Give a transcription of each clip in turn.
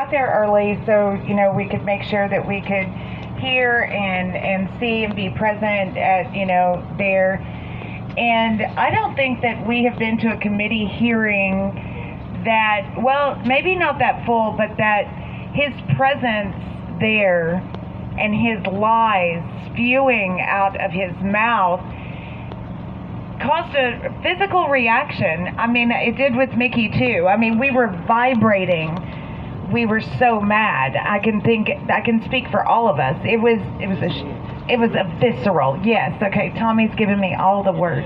got there early so, we could make sure that we could hear and see and be present at, there. And I don't think that we have been to a committee hearing that, well, maybe not that full, but that his presence there and his lies spewing out of his mouth caused a physical reaction. I mean, it did with Mickey too. I mean, we were vibrating. We were so mad. I can speak for all of us. It was a visceral. Yes. Okay. Tommy's giving me all the words.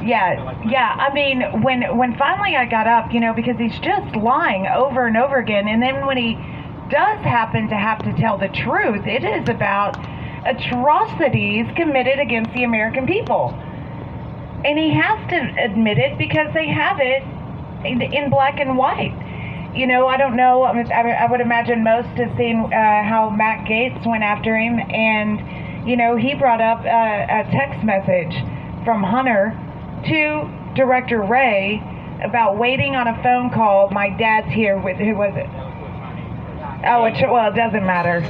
Yeah. I mean, when finally I got up, because he's just lying over and over again, and then when he does happen to have to tell the truth, it is about atrocities committed against the American people. And he has to admit it because they have it in black and white. I don't know. I would imagine most have seen how Matt Gaetz went after him. And, he brought up a text message from Hunter to Director Wray about waiting on a phone call. My dad's here with, who was it? Oh, it doesn't matter.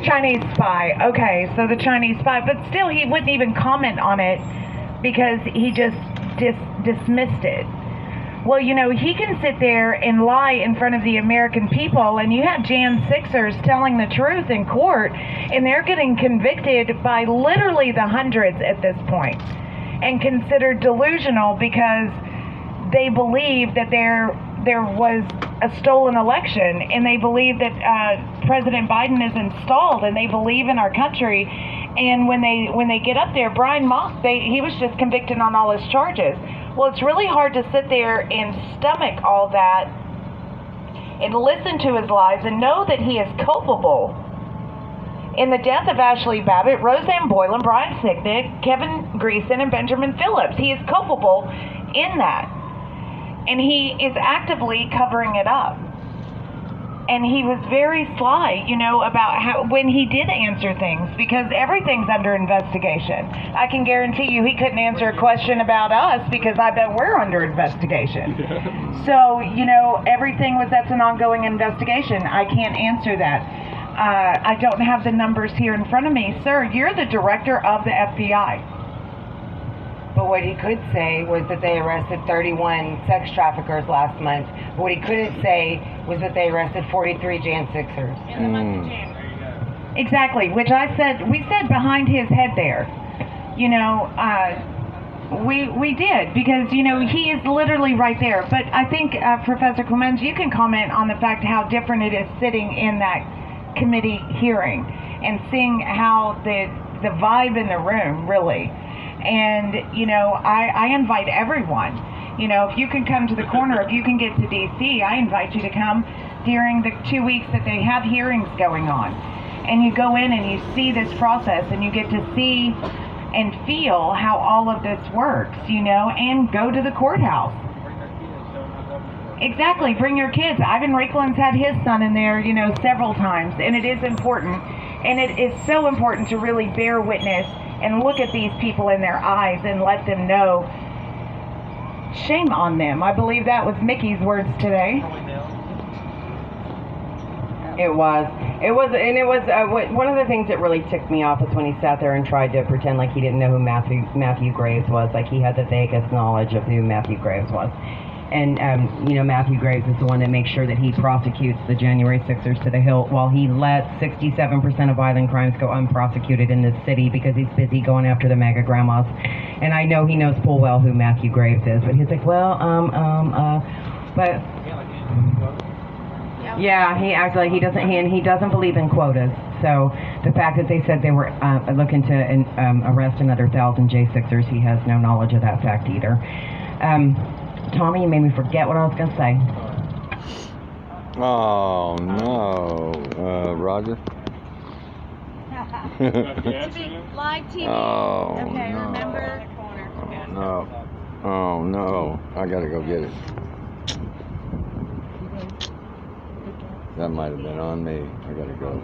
Chinese spy. Okay, so the Chinese spy. But still, he wouldn't even comment on it because he just dismissed it. Well, he can sit there and lie in front of the American people, and you have Jan 6ers telling the truth in court, and they're getting convicted by literally the hundreds at this point, and considered delusional because they believe that there was a stolen election, and they believe that President Biden is installed, and they believe in our country. And when they get up there, Brian Moss, he was just convicted on all his charges. Well, it's really hard to sit there and stomach all that and listen to his lies and know that he is culpable in the death of Ashley Babbitt, Roseanne Boylan, Brian Sicknick, Kevin Greason, and Benjamin Phillips. He is culpable in that. And he is actively covering it up. And he was very sly, about how when he did answer things, because everything's under investigation. I can guarantee you he couldn't answer a question about us because I bet we're under investigation. So, that's an ongoing investigation. I can't answer that. I don't have the numbers here in front of me. Sir, you're the director of the FBI. But what he could say was that they arrested 31 sex traffickers last month. But what he couldn't say was that they arrested 43 Jan 6ers. In the month of January. Exactly, which we said behind his head there. We did, because, he is literally right there. But I think, Professor Clemens, you can comment on the fact how different it is sitting in that committee hearing and seeing how the vibe in the room, really. And, I invite everyone, if you can come to the corner, if you can get to D.C., I invite you to come during the 2 weeks that they have hearings going on. And you go in and you see this process and you get to see and feel how all of this works, and go to the courthouse. Exactly, bring your kids. Ivan Raiklin's had his son in there, several times, and it is important. And it is so important to really bear witness and look at these people in their eyes and let them know, shame on them. I believe that was Mickey's words today. It was one of the things that really ticked me off was when he sat there and tried to pretend like he didn't know who Matthew Graves was, like he had the vaguest knowledge of who Matthew Graves was. And, Matthew Graves is the one that makes sure that he prosecutes the January 6ers to the hilt, while he lets 67% of violent crimes go unprosecuted in this city because he's busy going after the mega grandmas. And I know he knows full well who Matthew Graves is, but he's like, but yeah, he doesn't believe in quotas. So the fact that they said they were looking to arrest another 1,000 J6ers, he has no knowledge of that fact either. Tommy, you made me forget what I was going to say. Oh, no. Roger? Live TV. Oh, okay, no. remember? Oh, no. Oh, no. I got to go get it. That might have been on me. I got to go.